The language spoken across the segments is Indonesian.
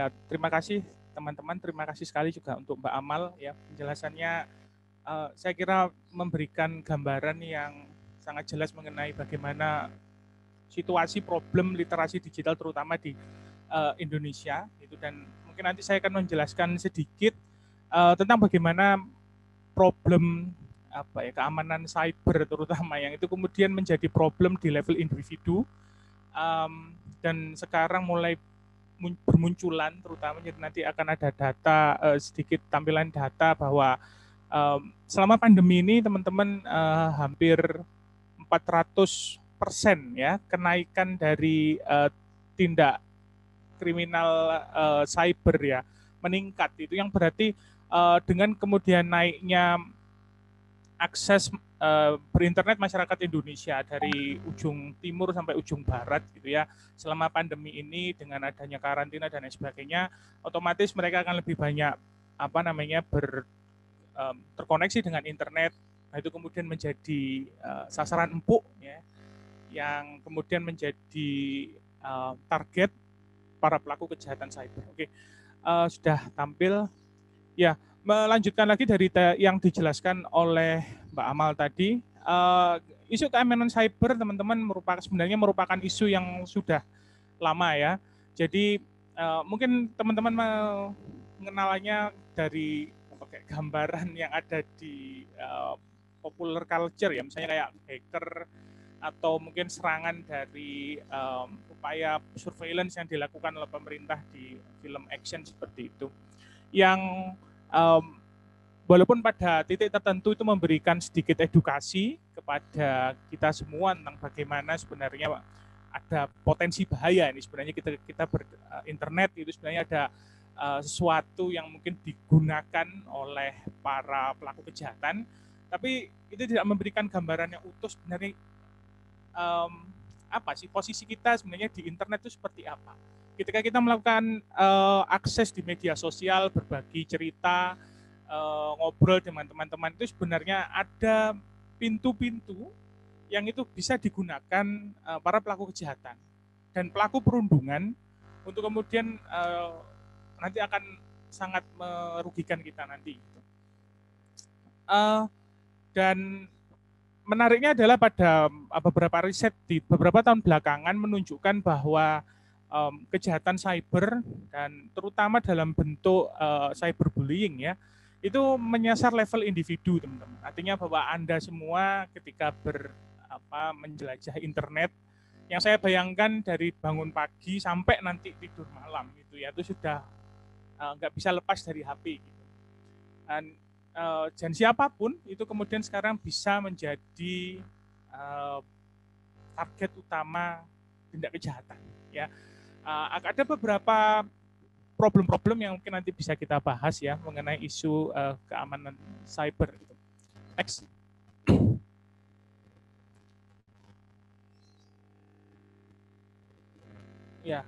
Ya, terima kasih teman-teman, terima kasih sekali juga untuk Mbak Amal ya penjelasannya. Saya kira memberikan gambaran yang sangat jelas mengenai bagaimana situasi problem literasi digital terutama di Indonesia itu, dan mungkin nanti saya akan menjelaskan sedikit tentang bagaimana problem apa ya keamanan cyber terutama yang itu kemudian menjadi problem di level individu, dan sekarang mulai bermunculan terutama. Jadi nanti akan ada data, sedikit tampilan data bahwa selama pandemi ini teman-teman hampir 400% ya kenaikan dari tindak kriminal cyber ya meningkat. Itu yang berarti dengan kemudian naiknya akses berinternet masyarakat Indonesia dari ujung timur sampai ujung barat gitu ya selama pandemi ini, dengan adanya karantina dan lain sebagainya, otomatis mereka akan lebih banyak terkoneksi dengan internet. Nah, itu kemudian menjadi sasaran empuk ya, yang kemudian menjadi target para pelaku kejahatan cyber. Oke, sudah tampil ya. Melanjutkan lagi dari yang dijelaskan oleh Mbak Amal tadi, isu keamanan cyber teman-teman sebenarnya merupakan isu yang sudah lama ya. Jadi mungkin teman-teman mengenalnya dari gambaran yang ada di popular culture ya, misalnya kayak hacker atau mungkin serangan dari upaya surveillance yang dilakukan oleh pemerintah di film action seperti itu, yang walaupun pada titik tertentu itu memberikan sedikit edukasi kepada kita semua tentang bagaimana sebenarnya ada potensi bahaya ini, sebenarnya kita berinternet itu sebenarnya ada sesuatu yang mungkin digunakan oleh para pelaku kejahatan, tapi itu tidak memberikan gambaran yang utuh sebenarnya apa sih posisi kita sebenarnya di internet itu seperti apa. Ketika kita melakukan akses di media sosial, berbagi cerita, ngobrol dengan teman-teman, itu sebenarnya ada pintu-pintu yang itu bisa digunakan para pelaku kejahatan dan pelaku perundungan untuk kemudian nanti akan sangat merugikan kita nanti. Dan menariknya adalah pada beberapa riset di beberapa tahun belakangan menunjukkan bahwa kejahatan cyber dan terutama dalam bentuk cyberbullying ya, itu menyasar level individu teman-teman. Artinya bahwa Anda semua ketika menjelajah internet, yang saya bayangkan dari bangun pagi sampai nanti tidur malam itu ya, itu sudah nggak bisa lepas dari HP gitu. Dan siapapun itu kemudian sekarang bisa menjadi target utama tindak kejahatan ya. Ada beberapa problem-problem yang mungkin nanti bisa kita bahas ya mengenai isu keamanan cyber gitu. Next. Ya,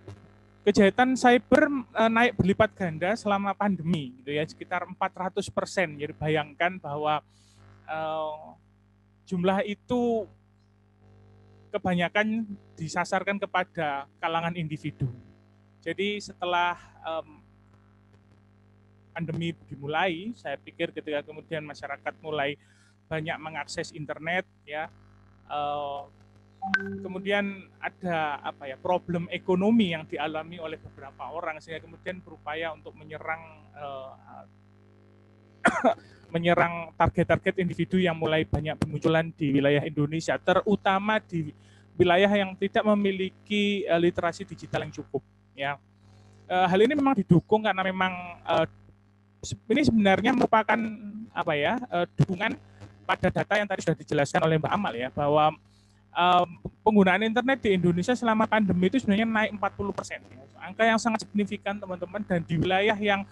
kejahatan cyber naik berlipat ganda selama pandemi gitu ya, sekitar 400%. Jadi bayangkan bahwa jumlah itu kebanyakan disasarkan kepada kalangan individu. Jadi setelah pandemi dimulai, saya pikir ketika kemudian masyarakat mulai banyak mengakses internet ya, kemudian ada problem ekonomi yang dialami oleh beberapa orang sehingga kemudian berupaya untuk menyerang target-target individu yang mulai banyak bermunculan di wilayah Indonesia, terutama di wilayah yang tidak memiliki literasi digital yang cukup ya. Hal ini memang didukung karena memang ini sebenarnya merupakan dukungan pada data yang tadi sudah dijelaskan oleh Mbak Amal ya, bahwa penggunaan internet di Indonesia selama pandemi itu sebenarnya naik 40%. Ya. Angka yang sangat signifikan teman-teman, dan di wilayah yang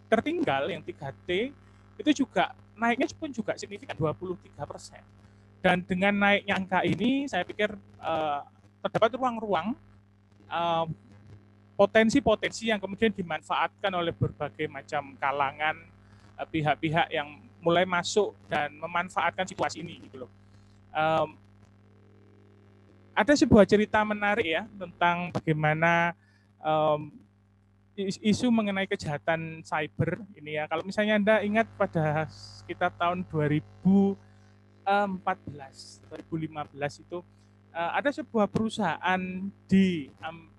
tertinggal yang 3T itu juga naiknya pun juga signifikan 23%. Dan dengan naiknya angka ini saya pikir terdapat ruang-ruang potensi-potensi yang kemudian dimanfaatkan oleh berbagai macam kalangan, pihak-pihak yang mulai masuk dan memanfaatkan situasi ini gitu loh. Ada sebuah cerita menarik ya tentang bagaimana isu mengenai kejahatan cyber ini ya. Kalau misalnya Anda ingat pada sekitar tahun 2014, 2015 itu ada sebuah perusahaan di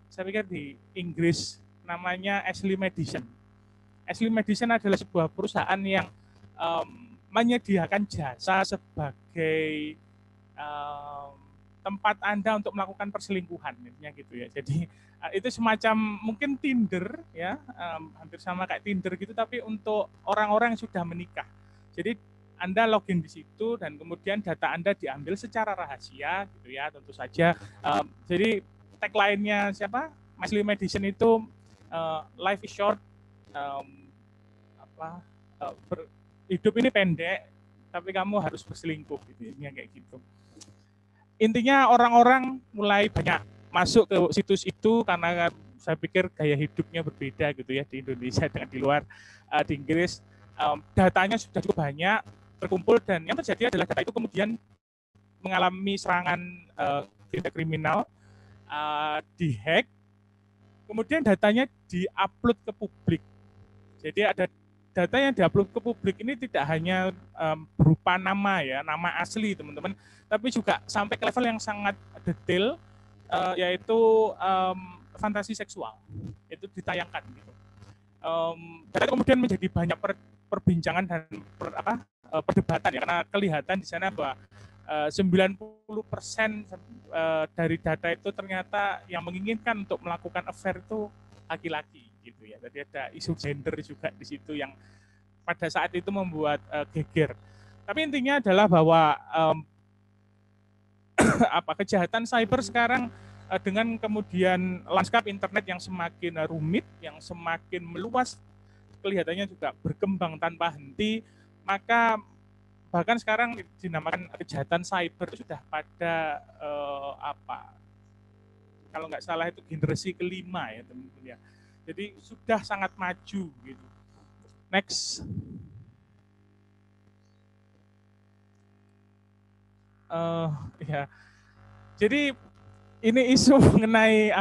saya pikir di Inggris namanya Ashley Madison. Ashley Madison adalah sebuah perusahaan yang menyediakan jasa sebagai tempat Anda untuk melakukan perselingkuhan, gitu ya. Jadi itu semacam mungkin Tinder ya, hampir sama kayak Tinder gitu, tapi untuk orang-orang yang sudah menikah. Jadi Anda login di situ dan kemudian data Anda diambil secara rahasia, gitu ya, tentu saja. Jadi tagline-nya siapa? Ashley Madison itu life is short, hidup ini pendek, tapi kamu harus berselingkuh, gitu ya, kayak gitu. Intinya orang-orang mulai banyak masuk ke situs itu karena saya pikir gaya hidupnya berbeda gitu ya di Indonesia dengan di luar. Di Inggris datanya sudah cukup banyak terkumpul dan yang terjadi adalah data itu kemudian mengalami serangan tindak kriminal, dihack, kemudian datanya diupload ke publik. Jadi ada data yang diupload ke publik ini tidak hanya berupa nama ya, nama asli teman-teman, tapi juga sampai ke level yang sangat detail, yaitu fantasi seksual itu ditayangkan. Gitu. Dan kemudian menjadi banyak perbincangan dan perdebatan ya, karena kelihatan di sana bahwa 90% dari data itu ternyata yang menginginkan untuk melakukan affair itu laki-laki gitu ya. Jadi ada isu gender juga di situ yang pada saat itu membuat geger. Tapi intinya adalah bahwa kejahatan cyber sekarang dengan kemudian lanskap internet yang semakin rumit, yang semakin meluas, kelihatannya juga berkembang tanpa henti, maka bahkan sekarang dinamakan kejahatan cyber itu sudah pada kalau nggak salah itu generasi kelima ya teman-teman ya. Jadi sudah sangat maju gitu. Next. Ya. Jadi ini isu mengenai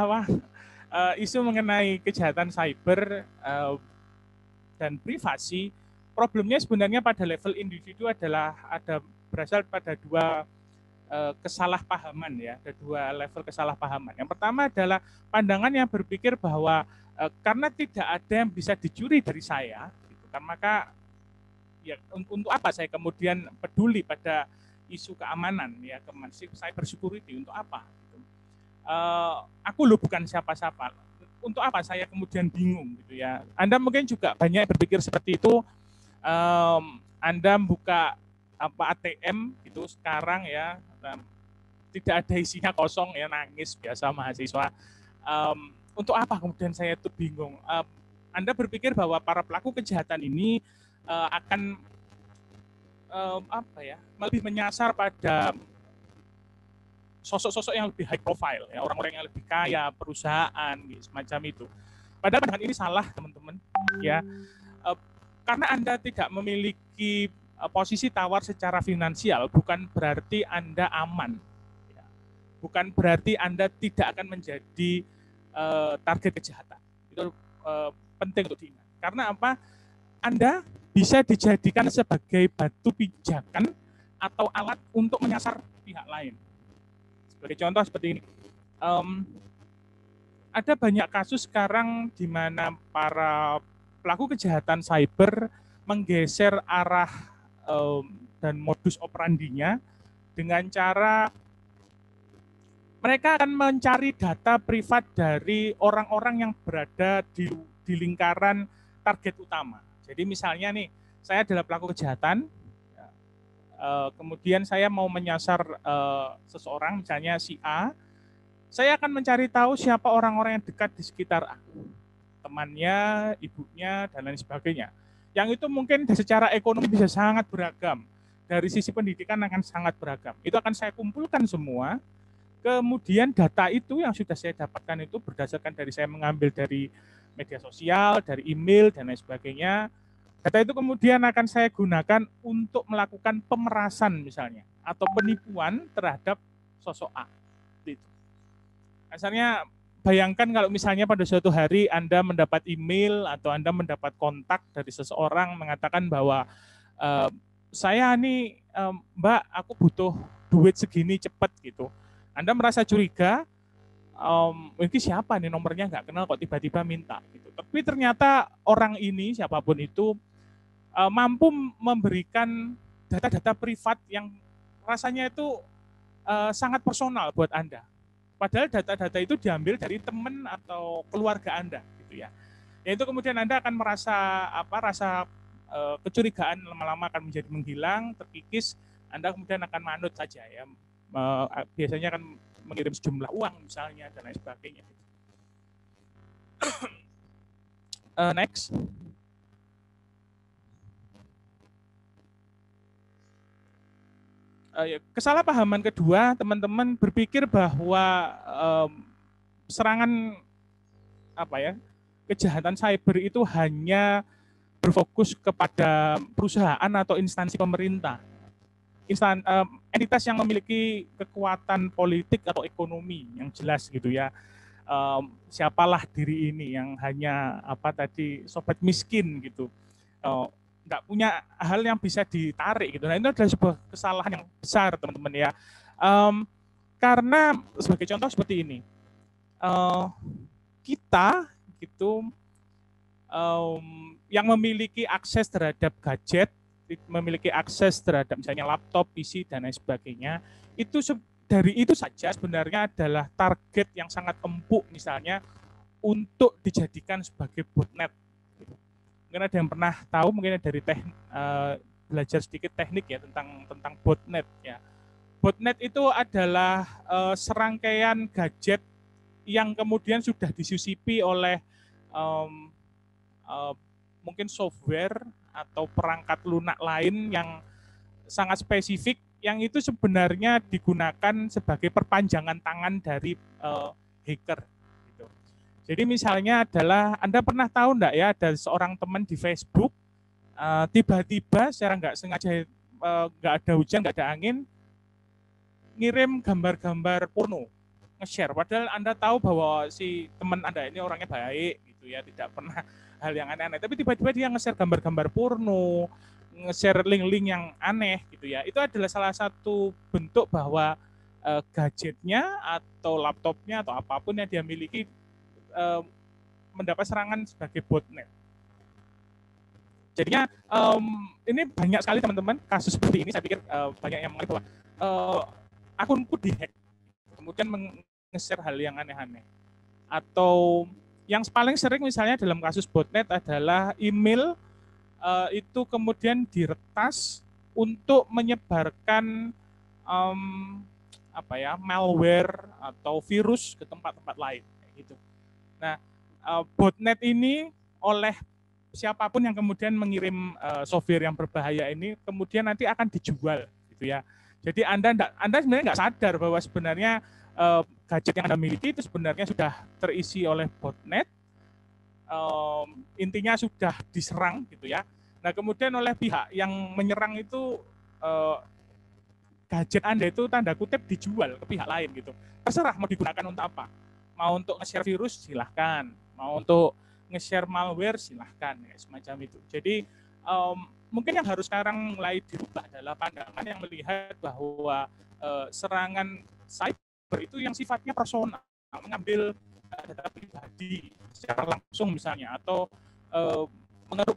isu mengenai kejahatan cyber dan privasi. Problemnya sebenarnya pada level individu adalah berasal pada dua kesalahpahaman ya, ada dua level kesalahpahaman. Yang pertama adalah pandangan yang berpikir bahwa karena tidak ada yang bisa dicuri dari saya, gitu kan, maka ya untuk apa saya kemudian peduli pada isu keamanan ya, cyber security untuk apa? Gitu. Aku loh bukan siapa-siapa. Untuk apa saya kemudian bingung gitu ya? Anda mungkin juga banyak berpikir seperti itu. Anda buka ATM gitu sekarang ya, tidak ada isinya kosong ya, nangis biasa mahasiswa. Untuk apa kemudian saya itu bingung? Anda berpikir bahwa para pelaku kejahatan ini akan lebih menyasar pada sosok-sosok yang lebih high profile, ya, orang-orang yang lebih kaya, perusahaan, gitu, semacam itu. Padahal pandangan ini salah, teman-teman. Ya, karena Anda tidak memiliki posisi tawar secara finansial, bukan berarti Anda aman. Ya. Bukan berarti Anda tidak akan menjadi target kejahatan. Itu penting untuk diingat. Karena apa? Anda bisa dijadikan sebagai batu pijakan atau alat untuk menyasar pihak lain. Sebagai contoh seperti ini, ada banyak kasus sekarang di mana para pelaku kejahatan cyber menggeser arah dan modus operandinya dengan cara mereka akan mencari data privat dari orang-orang yang berada di lingkaran target utama. Jadi misalnya nih, saya adalah pelaku kejahatan, kemudian saya mau menyasar seseorang, misalnya si A, saya akan mencari tahu siapa orang-orang yang dekat di sekitar aku, temannya, ibunya, dan lain sebagainya. Yang itu mungkin secara ekonomi bisa sangat beragam, dari sisi pendidikan akan sangat beragam. Itu akan saya kumpulkan semua. Kemudian data itu yang sudah saya dapatkan itu berdasarkan dari saya mengambil dari media sosial, dari email, dan lain sebagainya. Data itu kemudian akan saya gunakan untuk melakukan pemerasan misalnya, atau penipuan terhadap sosok A. Asalnya bayangkan kalau misalnya pada suatu hari Anda mendapat email atau Anda mendapat kontak dari seseorang mengatakan bahwa saya nih Mbak, aku butuh duit segini cepat gitu. Anda merasa curiga, mungkin siapa nih nomornya nggak kenal kok tiba-tiba minta gitu. Tapi ternyata orang ini siapapun itu mampu memberikan data-data privat yang rasanya itu sangat personal buat Anda. Padahal data-data itu diambil dari teman atau keluarga Anda, gitu ya. Yaitu kemudian Anda akan merasa rasa kecurigaan lama-lama akan menjadi menghilang, terkikis. Anda kemudian akan manut saja ya. Biasanya akan mengirim sejumlah uang misalnya dan lain sebagainya. Next. Kesalahpahaman kedua, teman-teman berpikir bahwa serangan kejahatan cyber itu hanya berfokus kepada perusahaan atau instansi pemerintah, entitas yang memiliki kekuatan politik atau ekonomi yang jelas gitu ya. Siapalah diri ini yang hanya sobat miskin gitu. Nggak punya hal yang bisa ditarik gitu. Nah, itu adalah sebuah kesalahan yang besar, teman-teman ya. Karena sebagai contoh seperti ini, kita gitu yang memiliki akses terhadap gadget, memiliki akses terhadap misalnya laptop, PC dan lain sebagainya, itu dari itu saja sebenarnya adalah target yang sangat empuk misalnya untuk dijadikan sebagai botnet. Mungkin ada yang pernah tahu, mungkin dari belajar sedikit teknik ya tentang botnet ya. Botnet itu adalah serangkaian gadget yang kemudian sudah disusipi oleh mungkin software atau perangkat lunak lain yang sangat spesifik, yang itu sebenarnya digunakan sebagai perpanjangan tangan dari hacker. Jadi misalnya adalah, Anda pernah tahu enggak ya, ada seorang teman di Facebook, tiba-tiba secara nggak sengaja, nggak ada hujan, nggak ada angin, ngirim gambar-gambar porno, nge-share. Padahal Anda tahu bahwa si teman Anda ini orangnya baik, gitu ya, tidak pernah hal yang aneh-aneh. Tapi tiba-tiba dia nge-share gambar-gambar porno, nge-share link-link yang aneh, gitu ya. Itu adalah salah satu bentuk bahwa gadgetnya atau laptopnya atau apapun yang dia miliki mendapat serangan sebagai botnet. Jadinya ini banyak sekali teman-teman kasus seperti ini. Saya pikir banyak yang mengerti bahwa akunku dihack, kemudian nge-share hal yang aneh-aneh. Atau yang paling sering misalnya dalam kasus botnet adalah email itu kemudian diretas untuk menyebarkan malware atau virus ke tempat-tempat lain, gitu. Nah, botnet ini oleh siapapun yang kemudian mengirim software yang berbahaya ini kemudian nanti akan dijual, gitu ya. Jadi Anda sebenarnya nggak sadar bahwa sebenarnya gadget yang Anda miliki itu sebenarnya sudah terisi oleh botnet, intinya sudah diserang, gitu ya. Nah, kemudian oleh pihak yang menyerang itu gadget Anda itu tanda kutip dijual ke pihak lain, gitu. Terserah mau digunakan untuk apa. Mau untuk nge-share virus silahkan, mau untuk nge-share malware silahkan, ya, semacam itu. Jadi mungkin yang harus sekarang mulai dirubah adalah pandangan yang melihat bahwa serangan cyber itu yang sifatnya personal, mengambil data pribadi secara langsung misalnya, atau mengeruk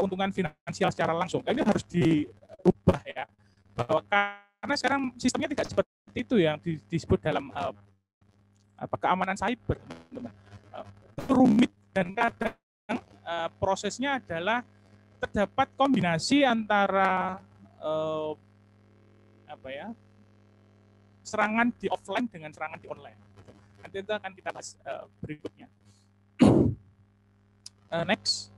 keuntungan finansial secara langsung. Ini harus dirubah ya, bahwa karena sekarang sistemnya tidak seperti itu yang disebut dalam keamanan cyber, teman-teman. Rumit dan kadang prosesnya adalah terdapat kombinasi antara serangan di offline dengan serangan di online. Nanti itu akan kita bahas berikutnya. Next.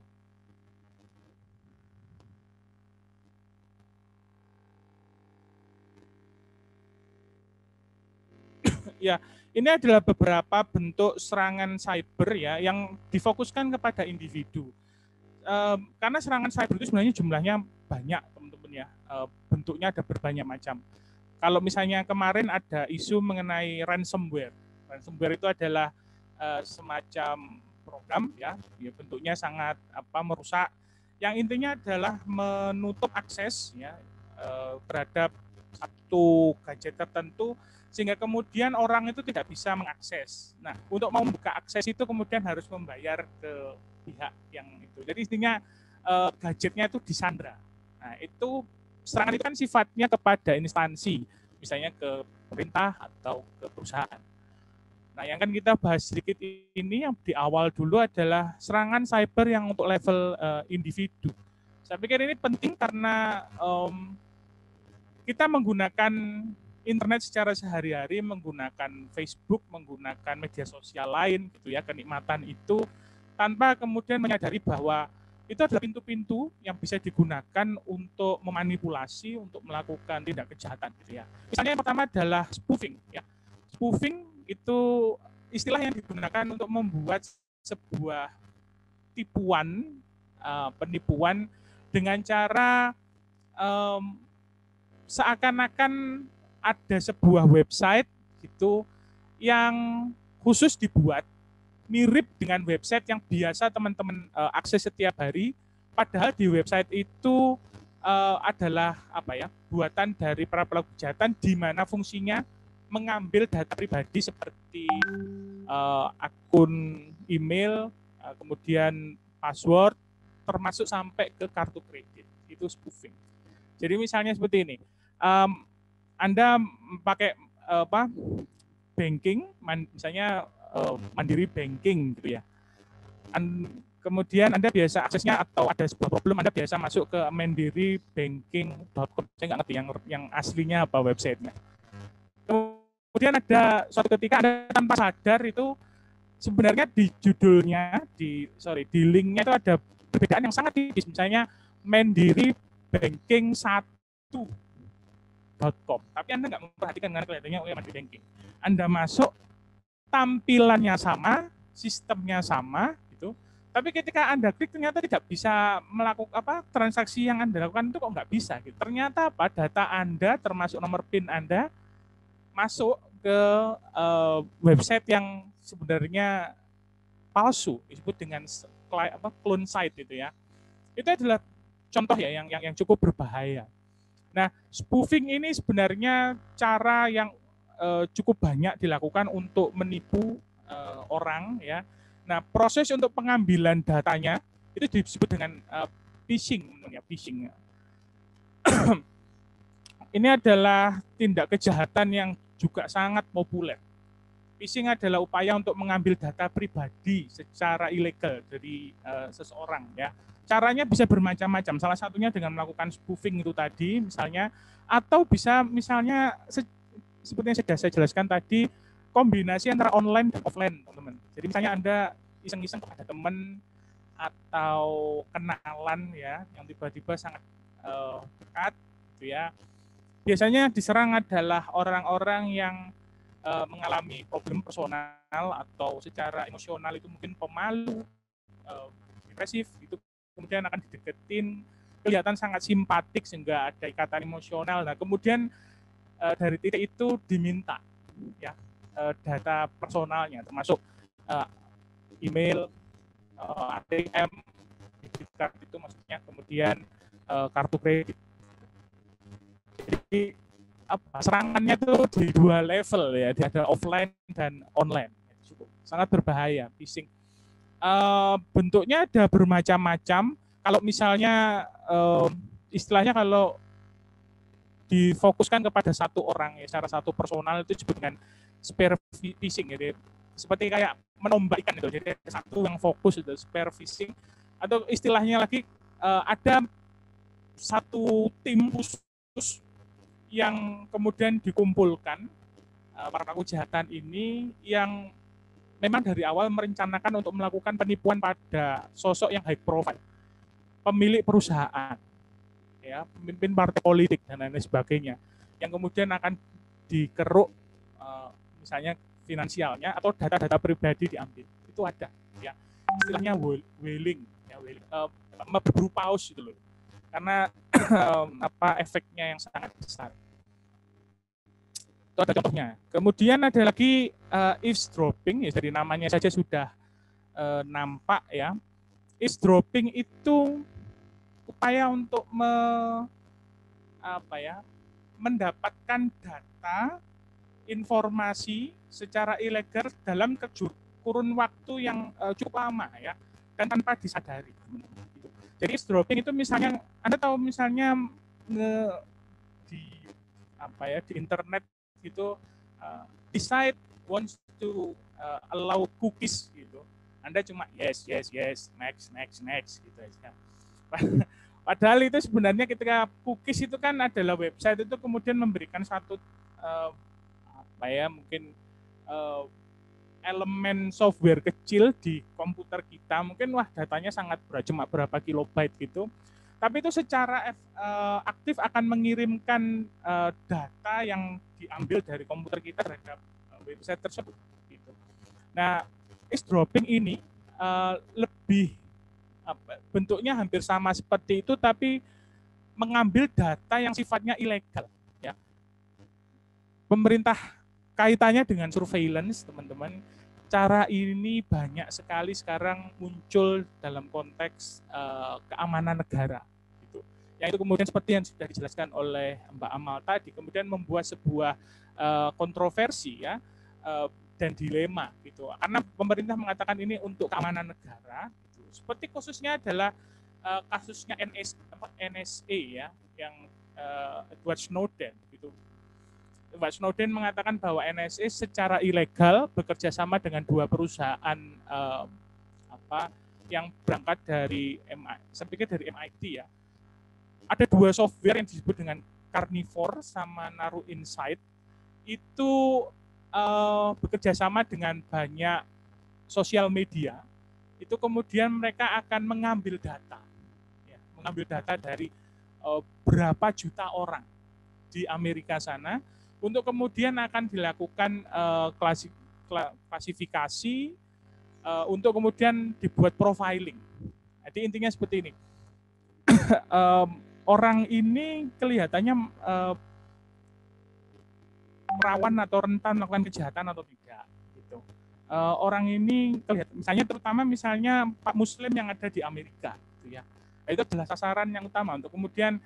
Ya, ini adalah beberapa bentuk serangan cyber ya yang difokuskan kepada individu. Karena serangan cyber itu sebenarnya jumlahnya banyak, teman-teman ya. Bentuknya ada berbanyak macam. Kalau misalnya kemarin ada isu mengenai ransomware. Ransomware itu adalah semacam program ya bentuknya sangat merusak, yang intinya adalah menutup akses ya terhadap satu gadget tertentu sehingga kemudian orang itu tidak bisa mengakses. Nah, untuk mau membuka akses itu kemudian harus membayar ke pihak yang itu. Jadi intinya gadgetnya itu disandra. Nah, itu serangan itu kan sifatnya kepada instansi, misalnya ke pemerintah atau ke perusahaan. Nah, yang kan kita bahas sedikit ini yang di awal dulu adalah serangan cyber yang untuk level individu. Saya pikir ini penting karena kita menggunakan internet secara sehari-hari, menggunakan Facebook, menggunakan media sosial lain, gitu ya, kenikmatan itu tanpa kemudian menyadari bahwa itu adalah pintu-pintu yang bisa digunakan untuk memanipulasi, untuk melakukan tindak kejahatan, gitu ya. Misalnya yang pertama adalah spoofing, ya. Spoofing itu istilah yang digunakan untuk membuat sebuah tipuan, penipuan dengan cara seakan-akan ada sebuah website gitu yang khusus dibuat mirip dengan website yang biasa teman-teman akses setiap hari, padahal di website itu adalah buatan dari para pelaku kejahatan di mana fungsinya mengambil data pribadi seperti akun email, kemudian password, termasuk sampai ke kartu kredit. Itu spoofing. Jadi misalnya seperti ini, Anda pakai banking, misalnya Mandiri Banking gitu ya. Kemudian Anda biasa aksesnya atau ada sebuah problem, Anda biasa masuk ke mandiribanking.com. Saya nggak ngerti yang aslinya apa websitenya. Kemudian ada suatu ketika Anda tanpa sadar itu sebenarnya di judulnya, di linknya itu ada perbedaan yang sangat tipis. Misalnya mandiribanking1.com. Tapi Anda nggak memperhatikan dengan kelihatannya Mandiri Banking. Anda masuk, tampilannya sama, sistemnya sama, gitu. Tapi ketika Anda klik ternyata tidak bisa melakukan transaksi yang Anda lakukan itu kok nggak bisa. Gitu. Ternyata data Anda termasuk nomor PIN Anda masuk ke website yang sebenarnya palsu, disebut dengan clone site itu ya. Itu adalah contoh ya yang cukup berbahaya. Nah, spoofing ini sebenarnya cara yang cukup banyak dilakukan untuk menipu orang ya. Nah, proses untuk pengambilan datanya itu disebut dengan phishing. Ini adalah tindak kejahatan yang juga sangat populer. Phishing adalah upaya untuk mengambil data pribadi secara ilegal dari seseorang ya. Caranya bisa bermacam-macam. Salah satunya dengan melakukan spoofing itu tadi misalnya, atau bisa misalnya seperti yang sudah saya jelaskan tadi, kombinasi antara online dan offline, teman-teman. Jadi misalnya Anda iseng-iseng kepada teman atau kenalan ya yang tiba-tiba sangat dekat gitu ya. Biasanya diserang adalah orang-orang yang mengalami problem personal atau secara emosional itu mungkin pemalu, depresif, itu kemudian akan dideketin, kelihatan sangat simpatik sehingga ada ikatan emosional. Nah, kemudian dari titik itu diminta ya data personalnya termasuk email, ATM, debit card itu maksudnya, kemudian kartu kredit. Jadi serangannya itu di dua level ya, ada offline dan online. Cukup sangat berbahaya phishing. Bentuknya ada bermacam-macam. Kalau misalnya istilahnya kalau difokuskan kepada satu orang ya, secara satu personal itu disebut dengan spear phishing. Jadi seperti kayak menombak ikan itu. Jadi satu yang fokus itu spear phishing. Atau istilahnya lagi ada satu tim khusus yang kemudian dikumpulkan para pelaku kejahatan ini yang memang dari awal merencanakan untuk melakukan penipuan pada sosok yang high profile, pemilik perusahaan, ya, pemimpin partai politik dan lain sebagainya, yang kemudian akan dikeruk misalnya finansialnya atau data-data pribadi diambil. Itu ada, ya, istilahnya whaling, ya, berburu paus itu loh, karena efeknya yang sangat besar. Itu ada contohnya. Kemudian ada lagi eavesdropping, ya dari namanya saja sudah nampak ya. Eavesdropping itu upaya untuk mendapatkan data, informasi secara ilegal dalam kurun waktu yang cukup lama ya, dan tanpa disadari. Jadi eavesdropping itu misalnya Anda tahu misalnya di internet itu decide wants to allow cookies gitu. Anda cuma yes next gitu aja. Padahal itu sebenarnya ketika cookies itu kan adalah website itu kemudian memberikan satu mungkin elemen software kecil di komputer kita, mungkin datanya sangat berat, cuma berapa kilobyte gitu. Tapi itu secara aktif akan mengirimkan data yang diambil dari komputer kita terhadap website tersebut. Gitu. Nah, eavesdropping ini lebih bentuknya hampir sama seperti itu, tapi mengambil data yang sifatnya ilegal. Ya. Pemerintah kaitannya dengan surveillance, teman-teman. Cara ini banyak sekali sekarang muncul dalam konteks keamanan negara. Yang itu kemudian seperti yang sudah dijelaskan oleh Mbak Amal tadi, kemudian membuat sebuah kontroversi ya dan dilema gitu. Karena pemerintah mengatakan ini untuk keamanan negara, gitu. Seperti khususnya adalah kasusnya NSA ya, yang Edward Snowden gitu. Edward Snowden mengatakan bahwa NSA secara ilegal bekerja sama dengan dua perusahaan yang berangkat dari saya pikir dari MIT ya. Ada dua software yang disebut dengan Carnivore sama Naru Insight, itu bekerja sama dengan banyak sosial media. Itu kemudian mereka akan mengambil data, ya, dari berapa juta orang di Amerika sana, untuk kemudian akan dilakukan klasifikasi untuk kemudian dibuat profiling. Jadi intinya seperti ini. Orang ini kelihatannya rawan atau rentan melakukan kejahatan atau tidak. Gitu. Orang ini kelihatan, misalnya Pak Muslim yang ada di Amerika, gitu ya. Itu adalah sasaran yang utama untuk kemudian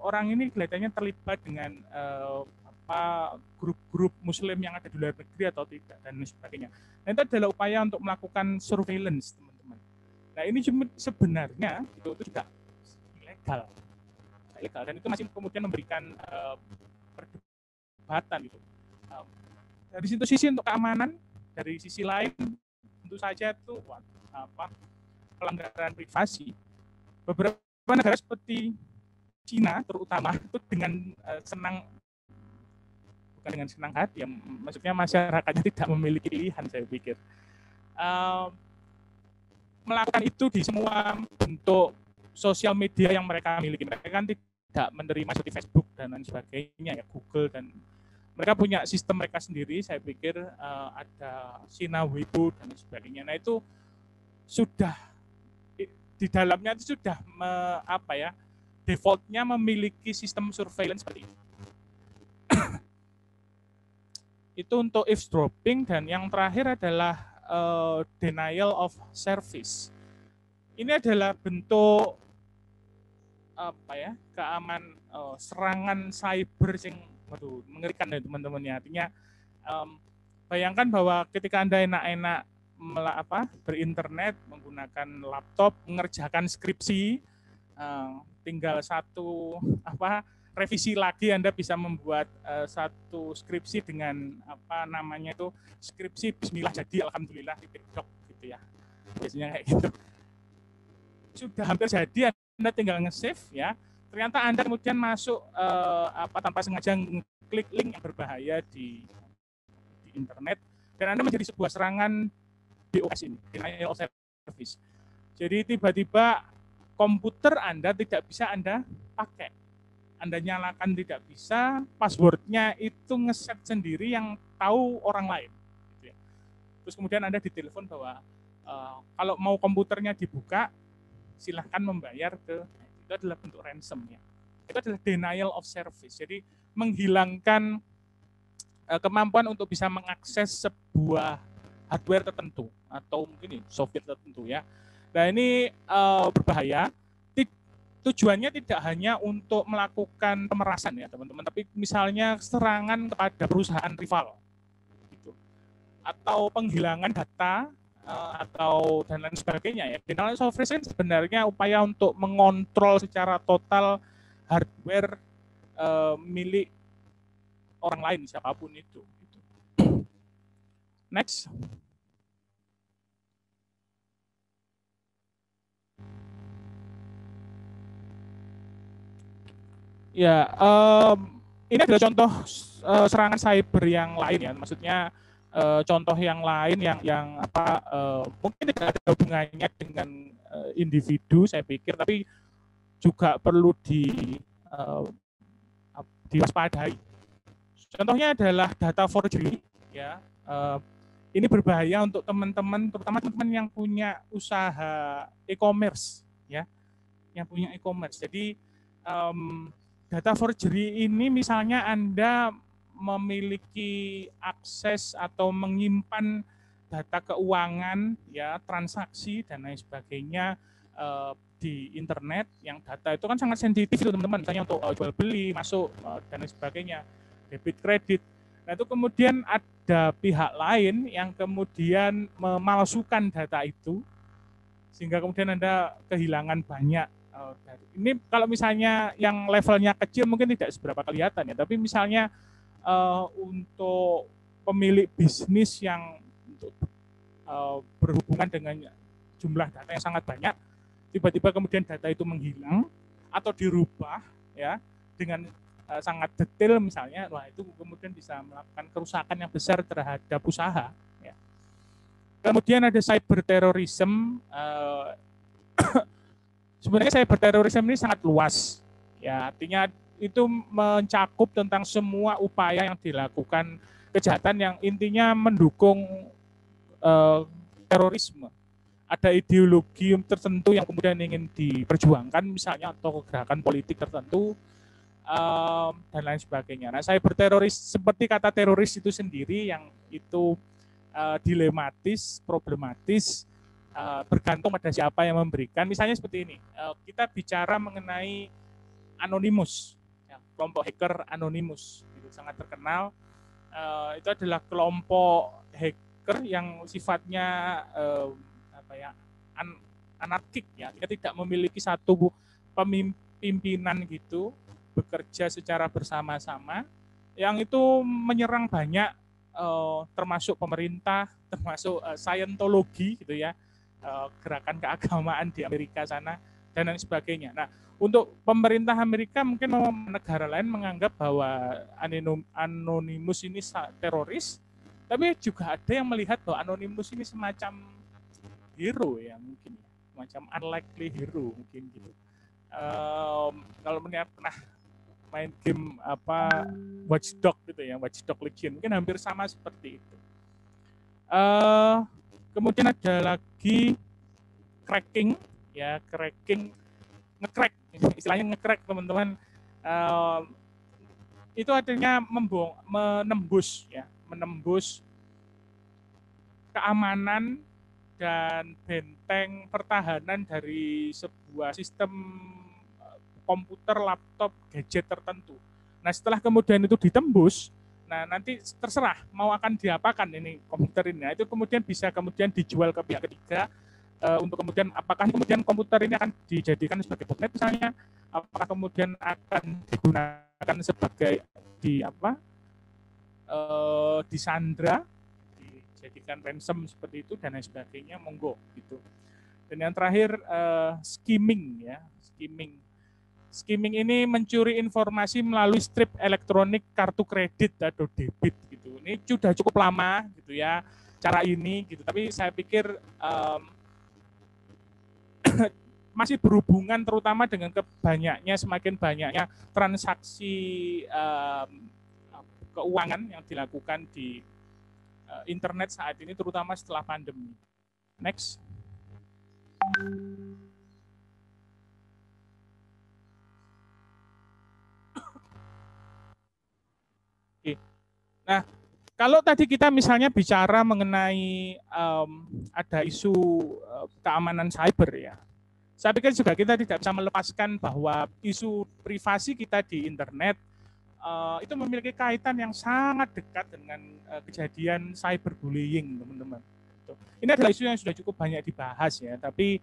orang ini kelihatannya terlibat dengan grup-grup Muslim yang ada di luar negeri atau tidak dan sebagainya. Nah, itu adalah upaya untuk melakukan surveillance, teman-teman. Nah, ini sebenarnya itu juga ilegal, dan itu masih kemudian memberikan perdebatan gitu. Dari situ sisi untuk keamanan, dari sisi lain tentu saja itu pelanggaran privasi. Beberapa negara seperti Cina terutama itu dengan bukan dengan senang hati, ya, maksudnya masyarakatnya tidak memiliki pilihan, saya pikir melakukan itu di semua bentuk sosial media yang mereka miliki. Mereka kan tidak menerima seperti Facebook dan lain sebagainya, ya, Google, dan mereka punya sistem mereka sendiri. Saya pikir ada Sina Weibo dan sebagainya. Nah, itu sudah di dalamnya itu sudah defaultnya memiliki sistem surveillance seperti itu. Itu untuk eavesdropping. Dan yang terakhir adalah denial of service. Ini adalah bentuk serangan cyber yang mengerikan ya teman-teman ya. Artinya bayangkan bahwa ketika Anda enak-enak berinternet menggunakan laptop, mengerjakan skripsi, tinggal satu revisi lagi, Anda bisa membuat satu skripsi dengan skripsi Bismillah jadi Alhamdulillah TikTok gitu ya. Biasanya kayak gitu. Sudah hampir jadi, Anda tinggal nge-save ya. Ternyata Anda kemudian masuk tanpa sengaja klik link yang berbahaya di internet, dan Anda menjadi sebuah serangan DOS ini, denial of service. Jadi tiba-tiba komputer Anda tidak bisa Anda pakai. Anda nyalakan tidak bisa, passwordnya itu ngeset sendiri yang tahu orang lain. Gitu ya. Terus kemudian Anda ditelepon bahwa kalau mau komputernya dibuka, silahkan membayar itu adalah bentuk ransom ya. Itu adalah denial of service. Jadi menghilangkan kemampuan untuk bisa mengakses sebuah hardware tertentu atau mungkin software tertentu ya. Nah ini berbahaya. Tujuannya tidak hanya untuk melakukan pemerasan ya teman-teman, tapi misalnya serangan kepada perusahaan rival, gitu, atau penghilangan data atau dan lain sebagainya ya. Denial of service kan sebenarnya upaya untuk mengontrol secara total hardware milik orang lain siapapun itu. Gitu. Next. Ya, ini adalah contoh serangan cyber yang lain ya. Maksudnya contoh yang lain yang apa mungkin tidak ada hubungannya dengan individu saya pikir, tapi juga perlu diwaspadai. Contohnya adalah data forgery ya. Ini berbahaya untuk teman-teman, terutama teman-teman yang punya usaha e-commerce ya, yang punya e-commerce. Jadi data forgery ini misalnya Anda memiliki akses atau menyimpan data keuangan ya, transaksi dan lain sebagainya di internet, yang data itu kan sangat sensitif itu teman-teman, misalnya untuk jual beli, masuk dan lain sebagainya, debit kredit. Nah itu kemudian ada pihak lain yang kemudian memalsukan data itu sehingga kemudian Anda kehilangan banyak. Ini kalau misalnya yang levelnya kecil mungkin tidak seberapa kelihatan ya, tapi misalnya untuk pemilik bisnis yang berhubungan dengan jumlah data yang sangat banyak, tiba-tiba kemudian data itu menghilang atau dirubah ya dengan sangat detail misalnya, wah itu kemudian bisa melakukan kerusakan yang besar terhadap usaha. Ya. Kemudian ada cyber terrorism. Sebenarnya cyber terrorism ini sangat luas, ya artinya itu mencakup tentang semua upaya yang dilakukan kejahatan yang intinya mendukung terorisme. Ada ideologi tertentu yang kemudian ingin diperjuangkan, misalnya atau gerakan politik tertentu dan lain sebagainya. Nah, cyber teroris seperti kata teroris itu sendiri yang itu dilematis, problematis. Bergantung pada siapa yang memberikan. Misalnya seperti ini, kita bicara mengenai Anonymous, ya, kelompok hacker Anonymous, itu sangat terkenal. Itu adalah kelompok hacker yang sifatnya anarkik, ya, dia tidak memiliki satu pimpinan gitu, bekerja secara bersama-sama, yang itu menyerang banyak, termasuk pemerintah, termasuk Scientology gitu ya, gerakan keagamaan di Amerika sana dan lain sebagainya. Nah, untuk pemerintah Amerika mungkin negara lain menganggap bahwa Anonymous ini teroris, tapi juga ada yang melihat bahwa Anonymous ini semacam hero ya mungkin, semacam unlikely hero mungkin gitu. Kalau pernah main game apa Watch Dogs gitu ya, Watch Dogs Legion mungkin hampir sama seperti itu. Kemudian ada lagi cracking ya, nge-crack, istilahnya nge-crack teman-teman. Itu artinya menembus keamanan dan benteng pertahanan dari sebuah sistem komputer, laptop, gadget tertentu. Nah setelah kemudian itu ditembus, nah nanti terserah mau akan diapakan ini komputer ini. Nah, itu kemudian bisa dijual ke pihak ketiga untuk kemudian apakah kemudian komputer ini akan dijadikan sebagai botnet misalnya, apakah kemudian akan digunakan sebagai disandra, dijadikan ransom seperti itu dan lain sebagainya, monggo gitu. Dan yang terakhir skimming ya, skimming ini mencuri informasi melalui strip elektronik kartu kredit atau debit gitu. Ini sudah cukup lama gitu ya cara ini gitu, tapi saya pikir masih berhubungan terutama dengan semakin banyaknya transaksi keuangan yang dilakukan di internet saat ini, terutama setelah pandemi. Next. Oke. Nah, Kalau tadi kita misalnya bicara mengenai ada isu keamanan cyber ya, saya pikir juga kita tidak bisa melepaskan bahwa isu privasi kita di internet itu memiliki kaitan yang sangat dekat dengan kejadian cyberbullying, teman-teman. Ini adalah isu yang sudah cukup banyak dibahas ya, tapi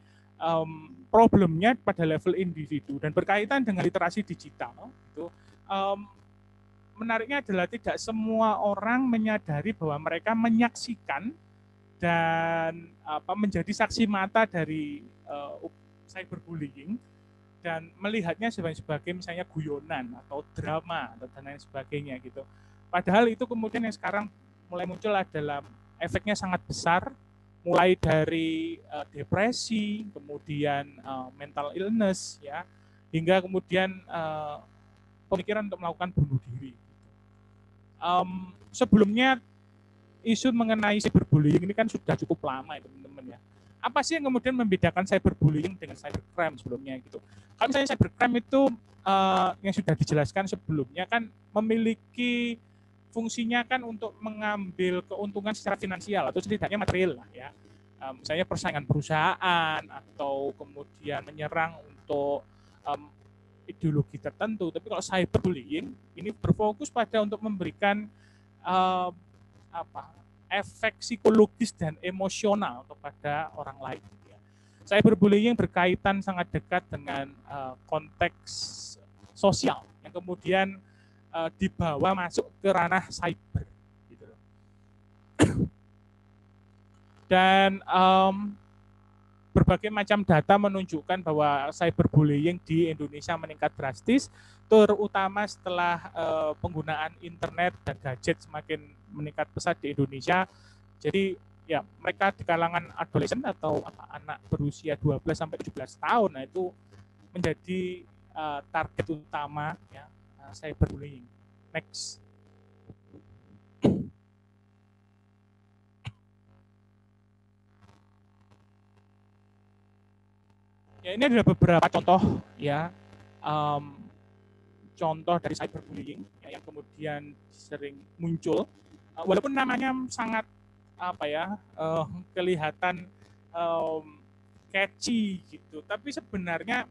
problemnya pada level individu dan berkaitan dengan literasi digital itu menariknya adalah tidak semua orang menyadari bahwa mereka menyaksikan dan menjadi saksi mata dari cyberbullying dan melihatnya sebagai misalnya guyonan atau drama atau dan lain sebagainya gitu. Padahal itu kemudian yang sekarang mulai muncul adalah efeknya sangat besar, mulai dari depresi, kemudian mental illness ya, hingga kemudian pemikiran untuk melakukan bunuh diri. Sebelumnya isu mengenai cyberbullying ini kan sudah cukup lama ya teman-teman ya. Apa sih yang kemudian membedakan cyberbullying dengan cybercrime sebelumnya gitu? Kalau misalnya cybercrime itu yang sudah dijelaskan sebelumnya kan memiliki fungsinya kan untuk mengambil keuntungan secara finansial atau setidaknya material lah ya. Misalnya persaingan perusahaan atau kemudian menyerang untuk ideologi tertentu. Tapi kalau cyberbullying ini berfokus pada untuk memberikan efek psikologis dan emosional kepada orang lain. Cyberbullying berkaitan sangat dekat dengan konteks sosial yang kemudian dibawa masuk ke ranah cyber. Gitu. Dan berbagai macam data menunjukkan bahwa cyberbullying di Indonesia meningkat drastis, terutama setelah penggunaan internet dan gadget semakin meningkat pesat di Indonesia. Jadi ya mereka di kalangan adolescent atau anak berusia 12 sampai 17 tahun, nah itu menjadi target utama ya cyberbullying. Next. Ya ini adalah beberapa contoh ya contoh dari cyberbullying ya, yang kemudian sering muncul walaupun namanya sangat kelihatan catchy gitu, tapi sebenarnya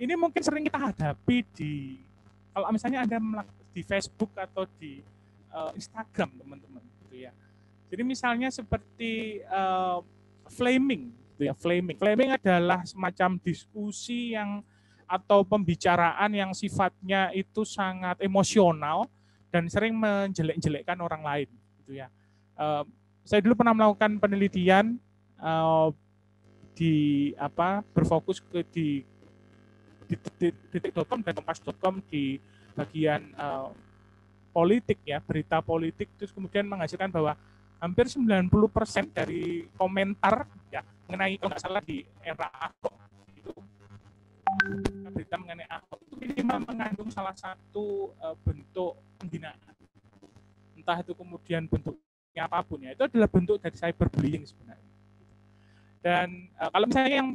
ini mungkin sering kita hadapi di kalau misalnya Anda di Facebook atau di Instagram teman-teman gitu ya. Jadi misalnya seperti flaming gitu ya. Flaming adalah semacam diskusi yang atau pembicaraan yang sifatnya itu sangat emosional dan sering menjelek-jelekkan orang lain gitu ya. Saya dulu pernah melakukan penelitian berfokus di detik.com dan kompas.com di bagian politik ya, berita politik, terus kemudian menghasilkan bahwa hampir 90% dari komentar ya mengenai kalau nggak salah di era Ahok itu berita mengenai Ahok itu minimal mengandung salah satu bentuk penghinaan, entah itu kemudian bentuknya apapun ya, itu adalah bentuk dari cyberbullying sebenarnya. Dan kalau misalnya yang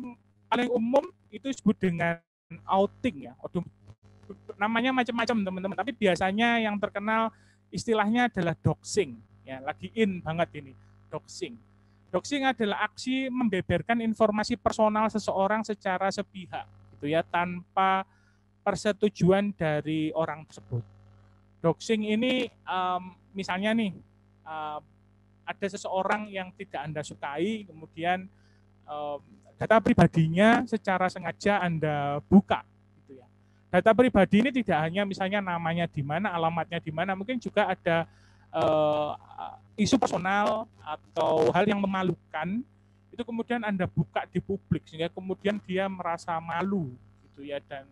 paling umum itu disebut dengan outing ya, namanya macam-macam teman-teman, tapi biasanya yang terkenal istilahnya adalah doxing ya, lagi in banget ini doxing. Doxing adalah aksi membeberkan informasi personal seseorang secara sepihak gitu ya, tanpa persetujuan dari orang tersebut. Doxing ini misalnya nih ada seseorang yang tidak Anda sukai, kemudian data pribadinya secara sengaja Anda buka gitu ya. Data pribadi ini tidak hanya misalnya namanya di mana, alamatnya di mana, mungkin juga ada isu personal atau hal yang memalukan itu kemudian Anda buka di publik sehingga kemudian dia merasa malu gitu ya, dan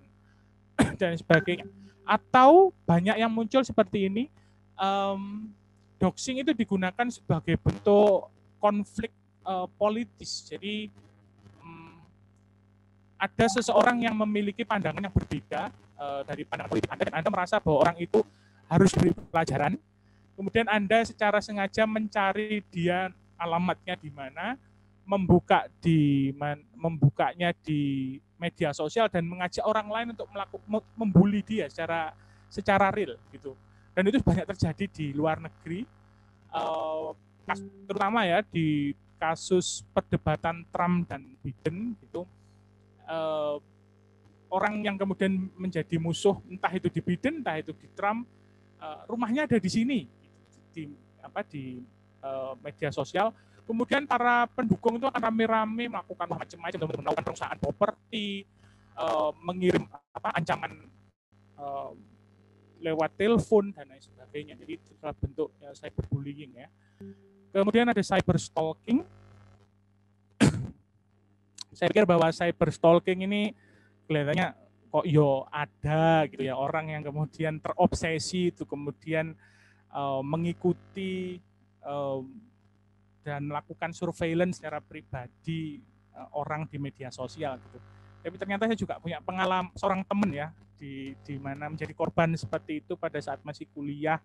sebagainya. Atau banyak yang muncul seperti ini, doxing itu digunakan sebagai bentuk konflik politis. Jadi ada seseorang yang memiliki pandangan yang berbeda dari pandangan politik Anda dan Anda merasa bahwa orang itu harus diberi pelajaran. Kemudian Anda secara sengaja mencari dia alamatnya di mana, membukanya di media sosial dan mengajak orang lain untuk membuli dia secara real gitu. Dan itu banyak terjadi di luar negeri. terutama ya di kasus perdebatan Trump dan Biden gitu, orang yang kemudian menjadi musuh entah itu di Biden entah itu di Trump, rumahnya ada di sini di media sosial. Kemudian para pendukung itu akan rame-rame melakukan macam-macam, melakukan perusahaan properti, mengirim ancaman lewat telepon dan lain sebagainya. Jadi itu adalah bentuk cyberbullying ya. Kemudian ada cyber stalking. Saya pikir bahwa cyber stalking ini kelihatannya kok ada gitu ya, orang yang kemudian terobsesi itu kemudian mengikuti dan melakukan surveillance secara pribadi orang di media sosial gitu. Tapi ternyata saya juga punya pengalaman seorang teman ya di mana menjadi korban seperti itu pada saat masih kuliah,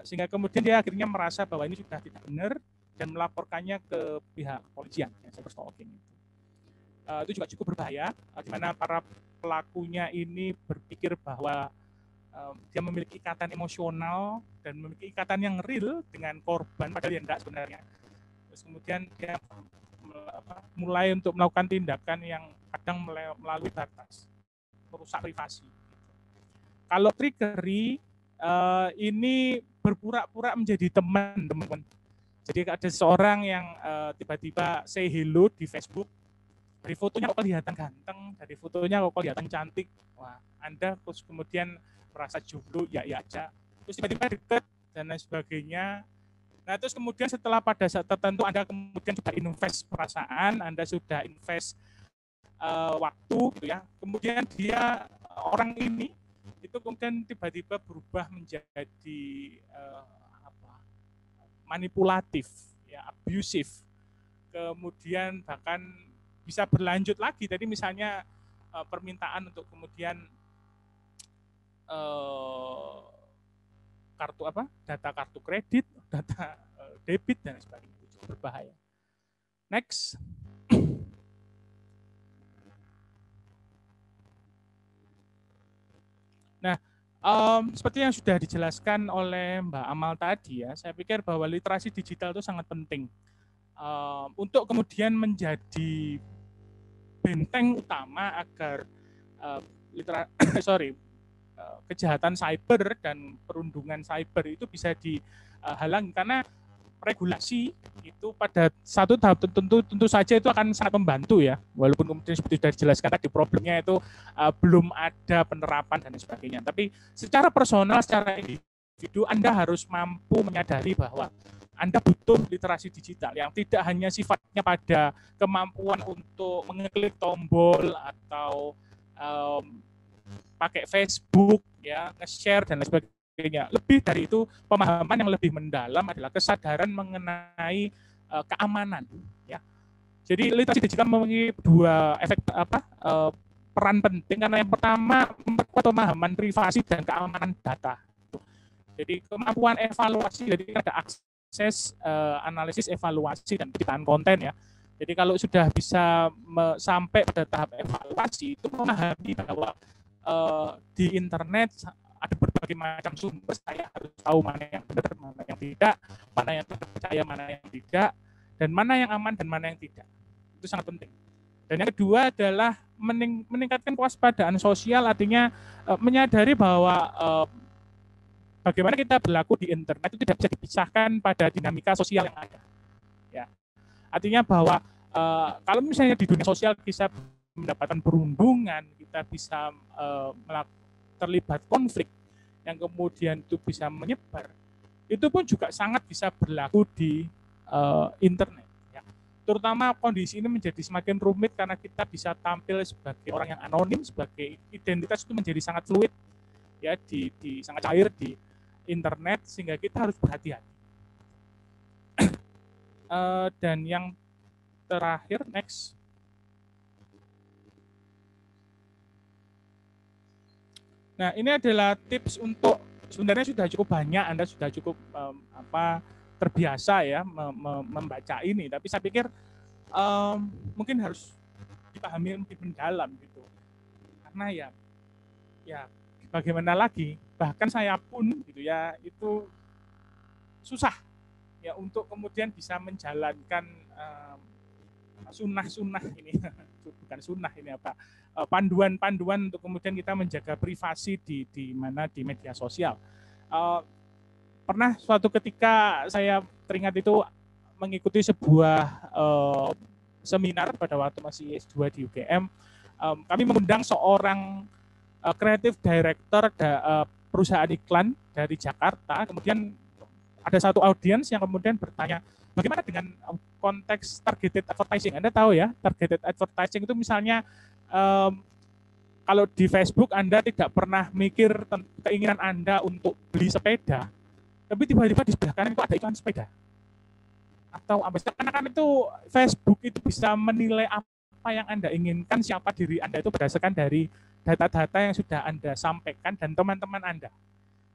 sehingga kemudian dia akhirnya merasa bahwa ini sudah tidak benar dan melaporkannya ke pihak kepolisian ya, cyber stalking itu juga cukup berbahaya, di mana para pelakunya ini berpikir bahwa dia memiliki ikatan emosional dan memiliki ikatan yang real dengan korban, padahal yang tidak sebenarnya. Terus kemudian dia mulai untuk melakukan tindakan yang kadang melalui batas, merusak privasi. Kalau triggery ini berpura-pura menjadi teman-teman. Jadi ada seorang yang tiba-tiba say hello di Facebook, dari fotonya kok kelihatan ganteng, dari fotonya kok kelihatan cantik, wah Anda terus kemudian merasa jomblo, ya aja, terus tiba-tiba deket dan lain sebagainya. Nah terus kemudian setelah pada saat tertentu Anda kemudian sudah invest perasaan, Anda sudah invest waktu gitu ya, kemudian dia orang ini itu kemudian tiba-tiba berubah menjadi manipulatif, ya abusive, kemudian bahkan bisa berlanjut lagi. Tadi misalnya permintaan untuk kemudian data kartu kredit, data debit dan sebagainya, itu berbahaya. Next. Nah, seperti yang sudah dijelaskan oleh Mbak Amal tadi ya, saya pikir bahwa literasi digital itu sangat penting untuk kemudian menjadi benteng utama agar kejahatan cyber dan perundungan cyber itu bisa dihalangi, karena regulasi itu pada satu tahap tentu saja itu akan sangat membantu ya, walaupun kemudian seperti sudah dijelaskan tadi problemnya itu belum ada penerapan dan sebagainya. Tapi secara personal, secara individu, Anda harus mampu menyadari bahwa Anda butuh literasi digital yang tidak hanya sifatnya pada kemampuan untuk mengeklik tombol atau pakai Facebook ya, nge-share dan lain sebagainya. Lebih dari itu, pemahaman yang lebih mendalam adalah kesadaran mengenai keamanan ya. Jadi literasi digital memiliki dua efek peran penting, karena yang pertama memperkuat pemahaman privasi dan keamanan data. Jadi kemampuan evaluasi, jadi ada akses analisis, evaluasi dan penciptaan konten ya. Jadi kalau sudah bisa sampai pada tahap evaluasi, itu memahami bahwa di internet ada berbagai macam sumber, saya harus tahu mana yang benar, mana yang tidak, mana yang terpercaya, mana yang tidak, dan mana yang aman dan mana yang tidak. Itu sangat penting. Dan yang kedua adalah meningkatkan kewaspadaan sosial, artinya menyadari bahwa bagaimana kita berlaku di internet itu tidak bisa dipisahkan pada dinamika sosial yang ada. Ya. Artinya bahwa kalau misalnya di dunia sosial bisa mendapatkan perundungan, kita bisa terlibat konflik yang kemudian itu bisa menyebar, itu pun juga sangat bisa berlaku di internet. Ya. Terutama kondisi ini menjadi semakin rumit karena kita bisa tampil sebagai orang yang anonim, sebagai identitas itu menjadi sangat fluid, ya, sangat cair di internet, sehingga kita harus berhati-hati. Dan yang terakhir, next. Nah, ini adalah tips untuk, sebenarnya sudah cukup banyak, Anda sudah cukup terbiasa ya membaca ini, tapi saya pikir mungkin harus dipahami lebih mendalam gitu. Karena ya bagaimana lagi, bahkan saya pun gitu ya, itu susah ya untuk kemudian bisa menjalankan sunnah-sunnah ini, bukan sunnah ini apa, panduan-panduan untuk kemudian kita menjaga privasi di mana di media sosial. Pernah suatu ketika saya teringat itu mengikuti sebuah seminar pada waktu masih S2 di UGM. Kami mengundang seorang kreatif director perusahaan iklan dari Jakarta. Kemudian ada satu audiens yang kemudian bertanya, bagaimana dengan konteks targeted advertising? Anda tahu ya, targeted advertising itu misalnya kalau di Facebook Anda tidak pernah mikir keinginan Anda untuk beli sepeda, tapi tiba-tiba di sebelah kanan itu ada iklan sepeda. Atau seakan-akan itu Facebook itu bisa menilai apa yang Anda inginkan, siapa diri Anda itu berdasarkan dari data-data yang sudah Anda sampaikan dan teman-teman Anda.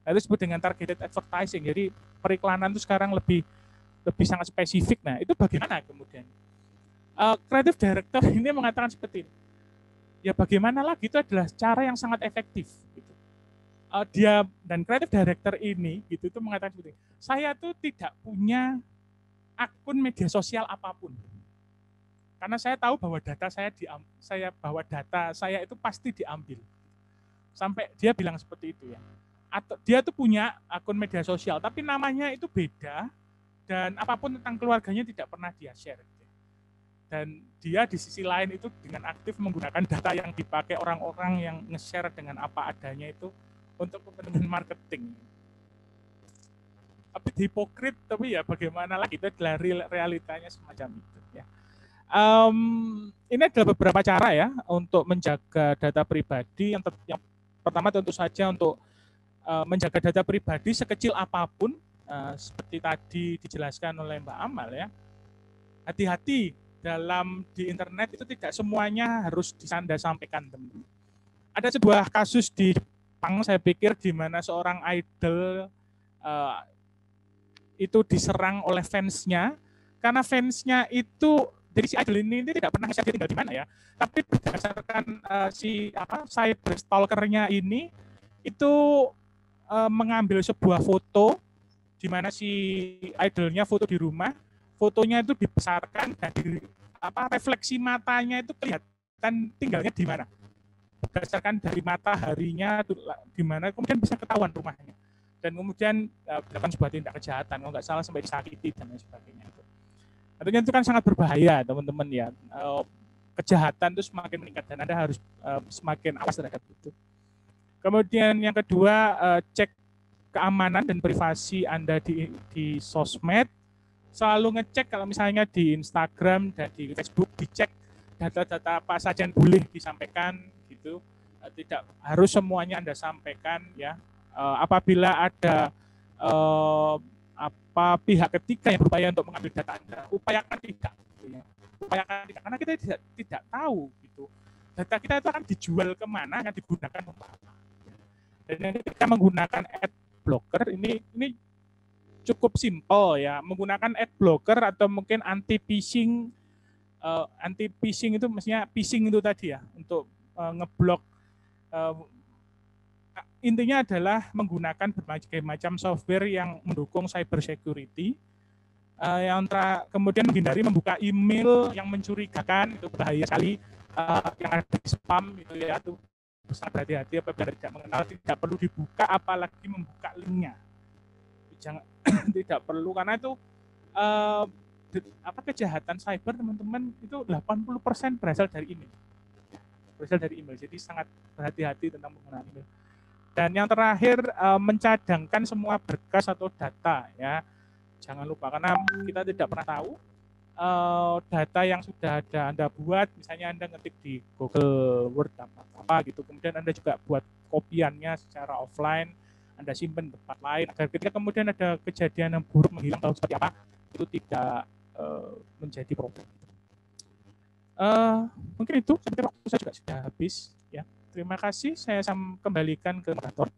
Itu disebut dengan targeted advertising. Jadi periklanan itu sekarang lebih sangat spesifik. Nah, itu bagaimana kemudian? Creative Director ini mengatakan seperti ini. Ya bagaimana lagi, itu adalah cara yang sangat efektif. Gitu. Dia dan Creative Director ini gitu itu mengatakan seperti ini. Saya tuh tidak punya akun media sosial apapun. Karena saya tahu bahwa data saya itu pasti diambil. Sampai dia bilang seperti itu ya. Atau dia tuh punya akun media sosial, tapi namanya itu beda dan apapun tentang keluarganya tidak pernah dia share. Dan dia di sisi lain itu dengan aktif menggunakan data yang dipakai orang-orang yang nge-share dengan apa adanya itu untuk kepentingan marketing. Tapi hipokrit, tapi ya bagaimana lagi, itu adalah realitanya semacam itu. Ya. Ini adalah beberapa cara ya untuk menjaga data pribadi. Yang pertama tentu saja untuk menjaga data pribadi sekecil apapun, seperti tadi dijelaskan oleh Mbak Amal ya. Hati-hati di internet itu tidak semuanya harus Anda sampaikan, teman-teman. Ada sebuah kasus di Jepang, saya pikir, di mana seorang idol itu diserang oleh fansnya, karena fansnya itu, jadi si idol ini tidak pernah nge-share dia tinggal di mana ya, tapi berdasarkan cyber stalkernya ini itu mengambil sebuah foto di mana si idolnya foto di rumah, fotonya itu dibesarkan dan refleksi matanya itu kelihatan tinggalnya di mana. Berdasarkan dari mataharinya di mana, kemudian bisa ketahuan rumahnya. Dan kemudian dilakukan sebuah tindak kejahatan, kalau nggak salah sampai disakiti dan lain sebagainya. Tentunya itu kan sangat berbahaya, teman-teman ya. Kejahatan itu semakin meningkat dan Anda harus semakin awas terhadap itu. Kemudian yang kedua, cek keamanan dan privasi Anda di sosmed. Selalu ngecek kalau misalnya di Instagram dan di Facebook, dicek data-data apa saja yang boleh disampaikan gitu. Tidak harus semuanya Anda sampaikan ya. Apabila ada pihak ketiga yang berupaya untuk mengambil data Anda, upayakan tidak. Ya. Upayakan tidak, karena kita tidak tahu gitu. Data kita itu akan dijual kemana, akan digunakan untuk apa. Dan kita menggunakan ad blocker ini cukup simpel ya, menggunakan ad blocker atau mungkin anti phishing itu maksudnya phishing itu tadi ya, untuk ngeblok. Intinya adalah menggunakan berbagai macam software yang mendukung cyber security, yang kemudian menghindari membuka email yang mencurigakan, itu bahaya sekali, yang ada di spam itu ya, itu sangat berhati-hati apabila tidak mengenal, tidak perlu dibuka apalagi membuka linknya. Jangan tidak perlu, karena itu kejahatan cyber, teman-teman, itu 80% berasal dari email. Jadi sangat berhati-hati tentang penggunaan email. Dan yang terakhir, mencadangkan semua berkas atau data ya. Jangan lupa, karena kita tidak pernah tahu data yang sudah ada Anda buat, misalnya Anda ngetik di Google Word apa gitu, kemudian Anda juga buat kopiannya secara offline, Anda simpan di tempat lain, agar ketika kemudian ada kejadian yang buruk menghilang atau seperti apa, itu tidak menjadi problem. Mungkin itu, seperti waktu saya juga sudah habis ya. Terima kasih, saya kembalikan ke moderator.